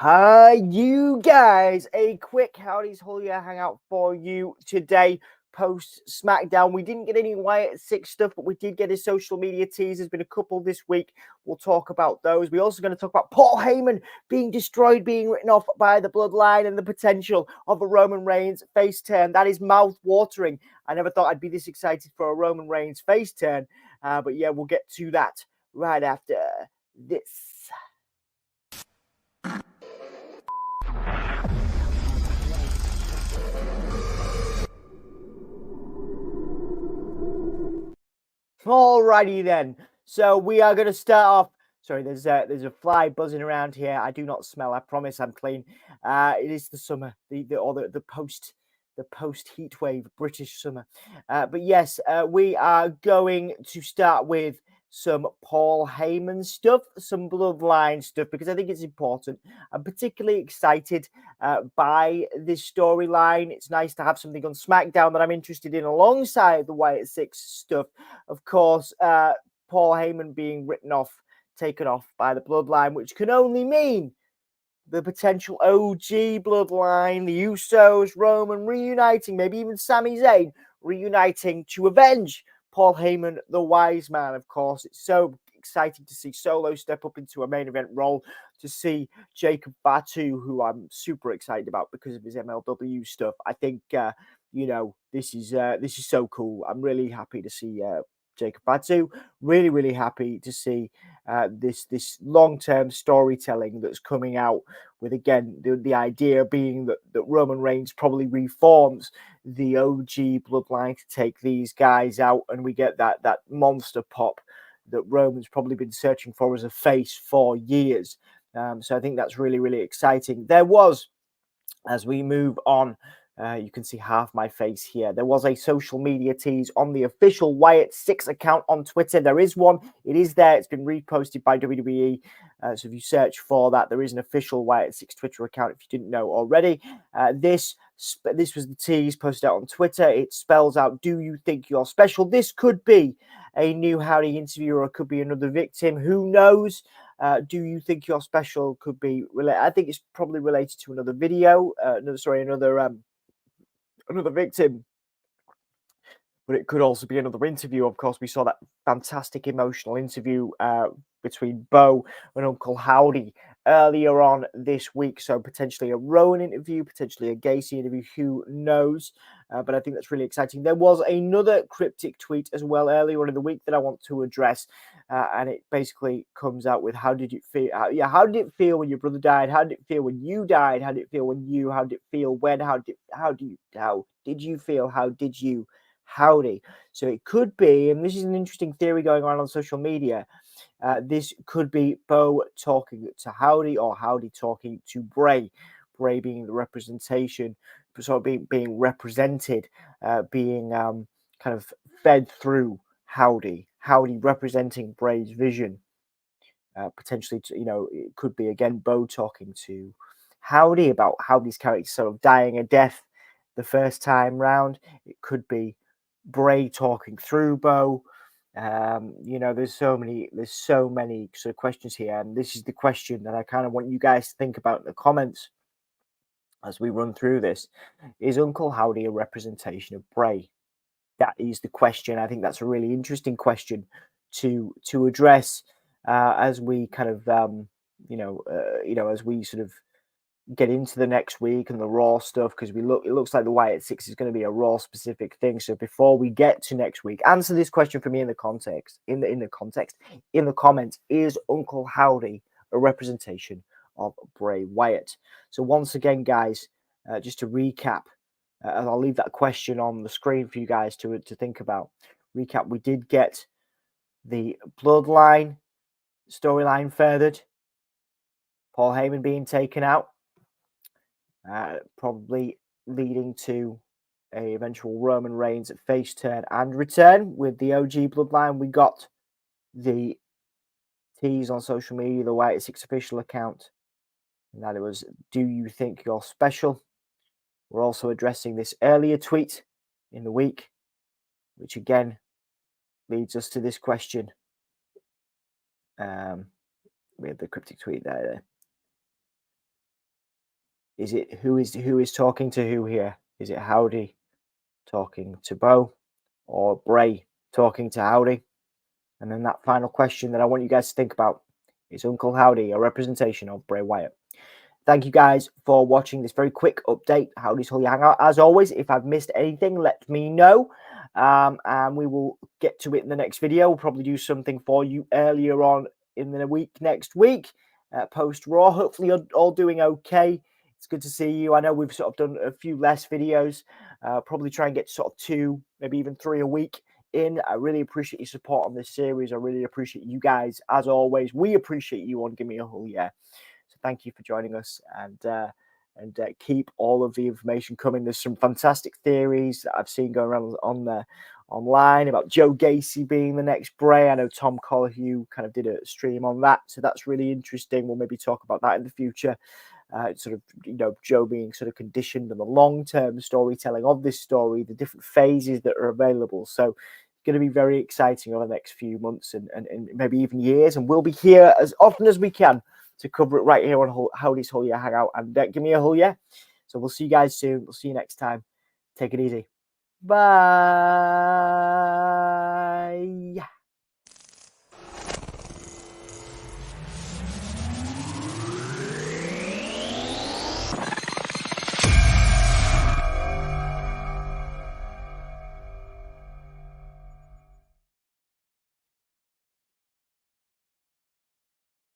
Hi, you guys. A quick Howdy's Holiday hangout for you today. Post SmackDown, we didn't get any Wyatt Sicks stuff, but we did get his social media tease. There's been a couple this week. We'll talk about those. We're also going to talk about Paul Heyman being destroyed, being written off by the Bloodline, and the potential of a Roman Reigns face turn. That is mouth watering. I never thought I'd be this excited for a Roman Reigns face turn, but yeah, we'll get to that right after this. Alrighty then. So we are going to start off. Sorry, there's a fly buzzing around here. I do not smell. I promise I'm clean. It is the summer, the post heat wave British summer. But yes, we are going to start with some Paul Heyman stuff, some Bloodline stuff, because I think it's important. I'm particularly excited by this storyline. It's nice to have something on SmackDown that I'm interested in alongside the Wyatt Sicks stuff. Of course, Paul Heyman being written off, taken off by the Bloodline, which can only mean the potential OG Bloodline, the Usos, Roman reuniting, maybe even Sami Zayn reuniting to avenge Paul Heyman, the wise man. Of course, it's so exciting to see Solo step up into a main event role, to see Jacob Fatu, who I'm super excited about because of his MLW stuff. I think this is so cool. I'm really happy to see Jacob Fatu. Really happy to see this long-term storytelling that's coming out with, again, the idea being that Roman Reigns probably reforms the OG Bloodline to take these guys out, and we get that monster pop that Roman's probably been searching for as a face for years. So I think that's really exciting. There was, as we move on, you can see half my face here. There was a social media tease on the official Wyatt Sicks account on Twitter. There is one. It is there. It's been reposted by WWE. So if you search for that, there is an official Wyatt Sicks Twitter account, if you didn't know already. This was the tease posted out on Twitter. It spells out, "Do you think you're special?" This could be a new Howdy interview, or it could be another victim. Who knows? Do you think you're special? Could be related. I think it's probably related to another video. Another victim, but it could also be another interview. Of course, we saw that fantastic emotional interview between Bo and Uncle Howdy earlier on this week. So potentially a Rowan interview, potentially a Gacy interview, who knows? But I think that's really exciting. There was another cryptic tweet as well earlier on in the week that I want to address. And it basically comes out with, how did it feel? How did it feel when your brother died? How did it feel when you died? How did it feel when you? How did it feel when? How did you feel? How did you? Howdy. So it could be, and this is an interesting theory going on social media, this could be Bo talking to Howdy, or Howdy talking to Bray. Bray being the representation, sort of being represented, being kind of fed through Howdy. Howdy representing Bray's vision. Potentially, it could be, again, Bo talking to Howdy about Howdy's character sort of dying a death the first time round. It could be Bray talking through Bo. There's so many sort of questions here, and this is the question that I kind of want you guys to think about in the comments as we run through this. Is Uncle Howdy a representation of Bray? That is the question. I think that's a really interesting question to address as we kind of as we sort of get into the next week and the Raw stuff, because it looks like the Wyatt Sicks is going to be a Raw specific thing. So before we get to next week, answer this question for me in the comments. Is Uncle Howdy a representation of Bray Wyatt? So once again, guys, just to recap, and I'll leave that question on the screen for you guys to think about. Recap: we did get the Bloodline storyline furthered. Paul Heyman being taken out. Probably leading to a eventual Roman Reigns face turn and return with the OG Bloodline. We got the tease on social media, the Wyatt Sicks official account, and that it was, "Do you think you're special?" We're also addressing this earlier tweet in the week, which again leads us to this question. We have the cryptic tweet there. Is it who is talking to who here? Is it Howdy talking to Bo, or Bray talking to Howdy? And then that final question that I want you guys to think about, is Uncle Howdy a representation of Bray Wyatt? Thank you guys for watching this very quick update, Howdy's Holy Hangout. As always, if I've missed anything, let me know. And we will get to it in the next video. We'll probably do something for you earlier on in the week, next week, post Raw. Hopefully you're all doing okay. It's good to see you. I know we've sort of done a few less videos. Probably try and get sort of 2, maybe even 3 a week in. I really appreciate your support on this series. I really appreciate you guys, as always. We appreciate you on Gimme a Hull, yeah. So thank you for joining us, and keep all of the information coming. There's some fantastic theories that I've seen going around on online about Joe Gacy being the next Bray. I know Tom Colahue kind of did a stream on that, so that's really interesting. We'll maybe talk about that in the future. Sort of, you know, Joe being sort of conditioned and the long-term storytelling of this story, the different phases that are available. So it's going to be very exciting over the next few months and maybe even years. And we'll be here as often as we can to cover it right here on Howdy's Hull Yeah Hangout. And give me a Hull Yeah. So we'll see you guys soon. We'll see you next time. Take it easy. Bye.